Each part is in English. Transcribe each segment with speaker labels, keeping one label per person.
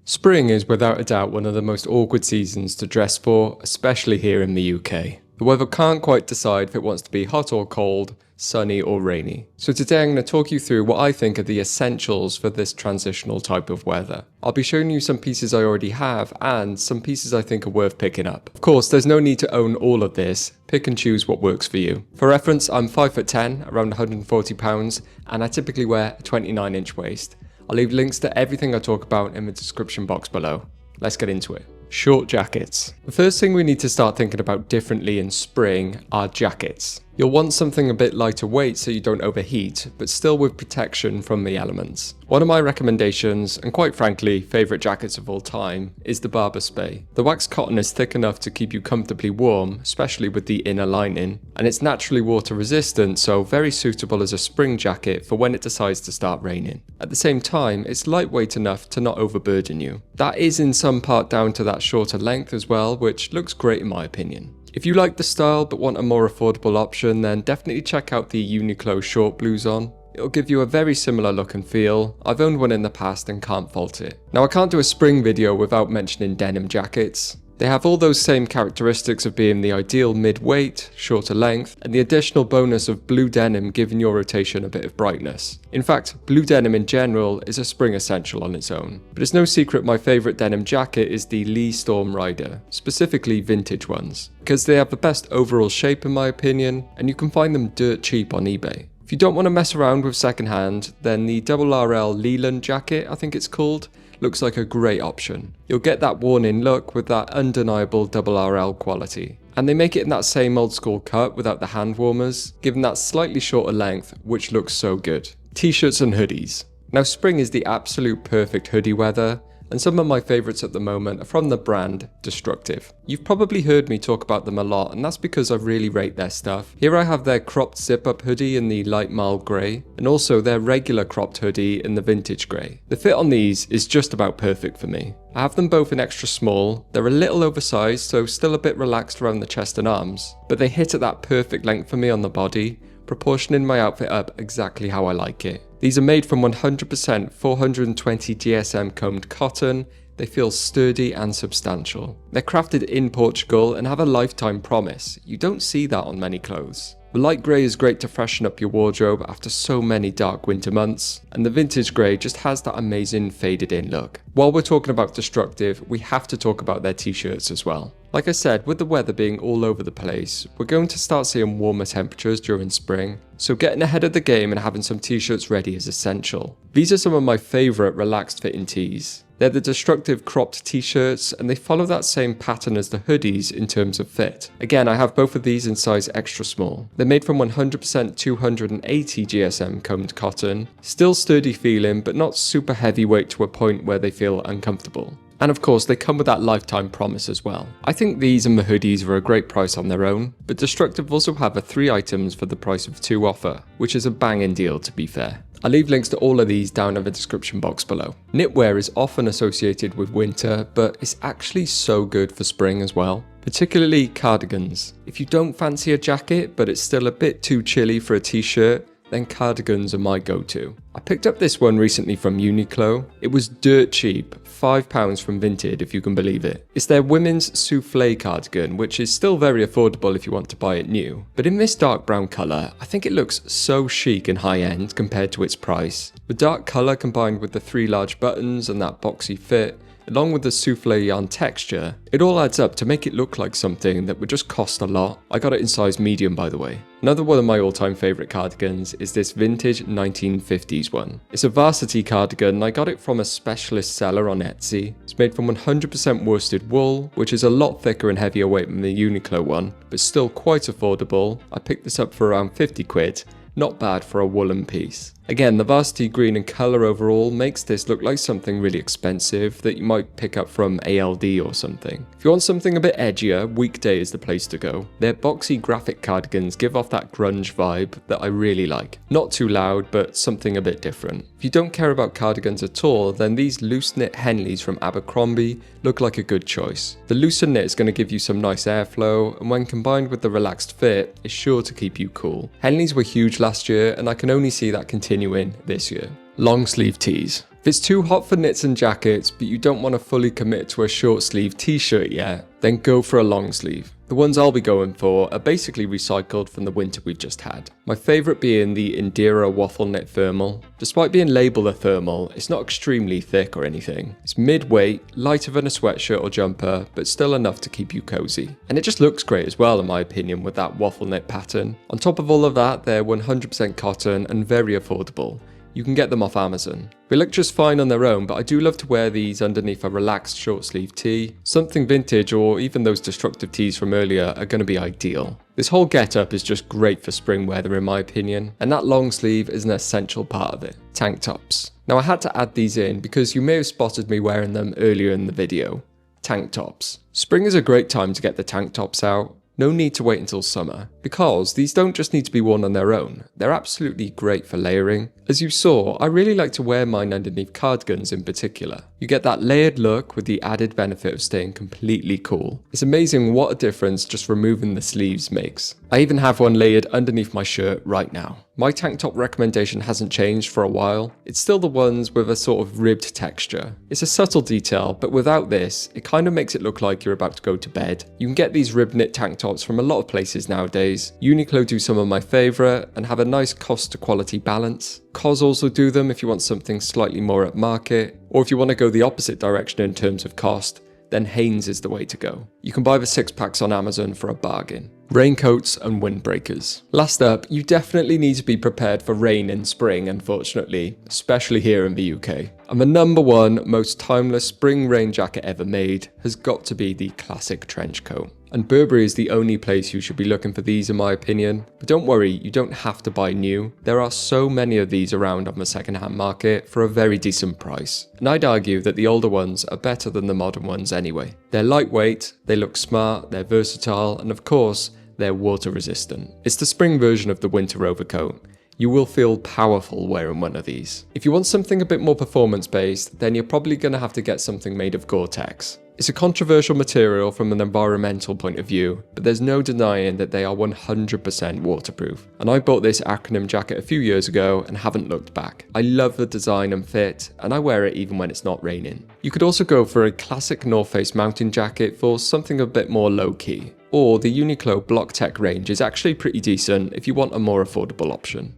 Speaker 1: Spring is without a doubt one of the most awkward seasons to dress for, especially here in the UK. The weather can't quite decide if it wants to be hot or cold, sunny or rainy. So today I'm going to talk you through what I think are the essentials for this transitional type of weather. I'll be showing you some pieces I already have and some pieces I think are worth picking up. Of course, there's no need to own all of this. Pick and choose what works for you. For reference, I'm 5'10", around 140 pounds, and I typically wear a 29-inch waist. I'll leave links to everything I talk about in the description box below. Let's get into it. Short jackets. The first thing we need to start thinking about differently in spring are jackets. You'll want something a bit lighter weight so you don't overheat, but still with protection from the elements. One of my recommendations, and quite frankly favourite jackets of all time, is the Barber Spey. The waxed cotton is thick enough to keep you comfortably warm, especially with the inner lining, and it's naturally water resistant, so very suitable as a spring jacket for when it decides to start raining. At the same time, it's lightweight enough to not overburden you. That is in some part down to that shorter length as well, which looks great in my opinion. If you like the style but want a more affordable option, then definitely check out the Uniqlo short blues on. It'll give you a very similar look and feel. I've owned one in the past and can't fault it. Now I can't do a spring video without mentioning denim jackets. They have all those same characteristics of being the ideal mid-weight, shorter length, and the additional bonus of blue denim giving your rotation a bit of brightness. In fact, blue denim in general is a spring essential on its own. But it's no secret my favourite denim jacket is the Lee Storm Rider, specifically vintage ones, because they have the best overall shape in my opinion, and you can find them dirt cheap on eBay. If you don't want to mess around with secondhand, then the RRL Leland jacket, I think it's called, looks like a great option. You'll get that worn-in look with that undeniable RRL quality. And they make it in that same old school cut without the hand warmers, giving that slightly shorter length, which looks so good. T-shirts and hoodies. Now spring is the absolute perfect hoodie weather, and some of my favourites at the moment are from the brand Destructive. You've probably heard me talk about them a lot, and that's because I really rate their stuff. Here I have their cropped zip-up hoodie in the light mild grey, and also their regular cropped hoodie in the vintage grey. The fit on these is just about perfect for me. I have them both in extra small. They're a little oversized, so still a bit relaxed around the chest and arms, but they hit at that perfect length for me on the body, proportioning my outfit up exactly how I like it. These are made from 100% 420 GSM combed cotton. They feel sturdy and substantial. They're crafted in Portugal and have a lifetime promise. You don't see that on many clothes. The light grey is great to freshen up your wardrobe after so many dark winter months, and the vintage grey just has that amazing faded in look. While we're talking about Destructive, we have to talk about their t-shirts as well. Like I said, with the weather being all over the place, we're going to start seeing warmer temperatures during spring, so getting ahead of the game and having some t-shirts ready is essential. These are some of my favourite relaxed fitting tees. They're the Destructive Cropped t-shirts, and they follow that same pattern as the hoodies in terms of fit. Again, I have both of these in size extra small. They're made from 100% 280 GSM combed cotton, still sturdy feeling but not super heavyweight to a point where they feel uncomfortable. And of course, they come with that lifetime promise as well. I think these and the hoodies are a great price on their own, but Destructive also have a 3 items for the price of 2 offer, which is a banging deal to be fair. I'll leave links to all of these down in the description box below. Knitwear is often associated with winter, but it's actually so good for spring as well. Particularly cardigans. If you don't fancy a jacket, but it's still a bit too chilly for a t-shirt, then cardigans are my go-to. I picked up this one recently from Uniqlo. It was dirt cheap, £5 from Vinted if you can believe it. It's their women's souffle cardigan, which is still very affordable if you want to buy it new. But in this dark brown colour, I think it looks so chic and high-end compared to its price. The dark colour combined with the 3 large buttons and that boxy fit, along with the souffle yarn texture, it all adds up to make it look like something that would just cost a lot. I got it in size medium by the way. Another one of my all-time favourite cardigans is this vintage 1950s one. It's a varsity cardigan and I got it from a specialist seller on Etsy. It's made from 100% worsted wool, which is a lot thicker and heavier weight than the Uniqlo one, but still quite affordable. I picked this up for around 50 quid. Not bad for a woolen piece. Again, the varsity green and colour overall makes this look like something really expensive that you might pick up from ALD or something. If you want something a bit edgier, Weekday is the place to go. Their boxy graphic cardigans give off that grunge vibe that I really like. Not too loud, but something a bit different. If you don't care about cardigans at all, then these loose knit Henleys from Abercrombie look like a good choice. The looser knit is going to give you some nice airflow, and when combined with the relaxed fit, is sure to keep you cool. Henleys were huge last year, and I can only see that continuing this year. Long sleeve tees. If it's too hot for knits and jackets, but you don't want to fully commit to a short sleeve t-shirt yet, then go for a long sleeve. The ones I'll be going for are basically recycled from the winter we've just had. My favourite being the Indira waffle knit thermal. Despite being labelled a thermal, it's not extremely thick or anything. It's mid-weight, lighter than a sweatshirt or jumper, but still enough to keep you cosy. And it just looks great as well in my opinion with that waffle knit pattern. On top of all of that, they're 100% cotton and very affordable. You can get them off Amazon. They look just fine on their own, but I do love to wear these underneath a relaxed short sleeve tee. Something vintage or even those destructive tees from earlier are going to be ideal. This whole getup is just great for spring weather in my opinion, and that long sleeve is an essential part of it. Tank tops. Now I had to add these in because you may have spotted me wearing them earlier in the video. Tank tops. Spring is a great time to get the tank tops out. No need to wait until summer, because these don't just need to be worn on their own, they're absolutely great for layering. As you saw, I really like to wear mine underneath cardigans in particular. You get that layered look with the added benefit of staying completely cool. It's amazing what a difference just removing the sleeves makes. I even have one layered underneath my shirt right now. My tank top recommendation hasn't changed for a while. It's still the ones with a sort of ribbed texture. It's a subtle detail, but without this, it kind of makes it look like you're about to go to bed. You can get these ribbed knit tank tops from a lot of places nowadays. Uniqlo do some of my favourite and have a nice cost to quality balance. COS also do them if you want something slightly more upmarket, or if you want to go the opposite direction in terms of cost, then Hanes is the way to go. You can buy the 6-packs on Amazon for a bargain. Raincoats and windbreakers. Last up, you definitely need to be prepared for rain in spring, unfortunately, especially here in the UK. And the #1 most timeless spring rain jacket ever made has got to be the classic trench coat. And Burberry is the only place you should be looking for these in my opinion. But don't worry, you don't have to buy new. There are so many of these around on the second-hand market for a very decent price. And I'd argue that the older ones are better than the modern ones anyway. They're lightweight, they look smart, they're versatile, and of course, they're water resistant. It's the spring version of the winter overcoat. You will feel powerful wearing one of these. If you want something a bit more performance based, then you're probably going to have to get something made of Gore-Tex. It's a controversial material from an environmental point of view, but there's no denying that they are 100% waterproof. And I bought this acronym jacket a few years ago and haven't looked back. I love the design and fit, and I wear it even when it's not raining. You could also go for a classic North Face mountain jacket for something a bit more low-key. Or the Uniqlo Block Tech range is actually pretty decent if you want a more affordable option.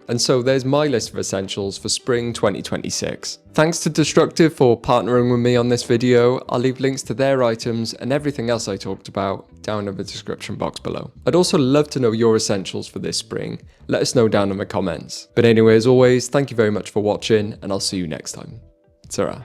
Speaker 1: And so there's my list of essentials for spring 2026. Thanks to Destructive for partnering with me on this video. I'll leave links to their items and everything else I talked about down in the description box below. I'd also love to know your essentials for this spring. Let us know down in the comments. But anyway, as always, thank you very much for watching and I'll see you next time. Ta-ra.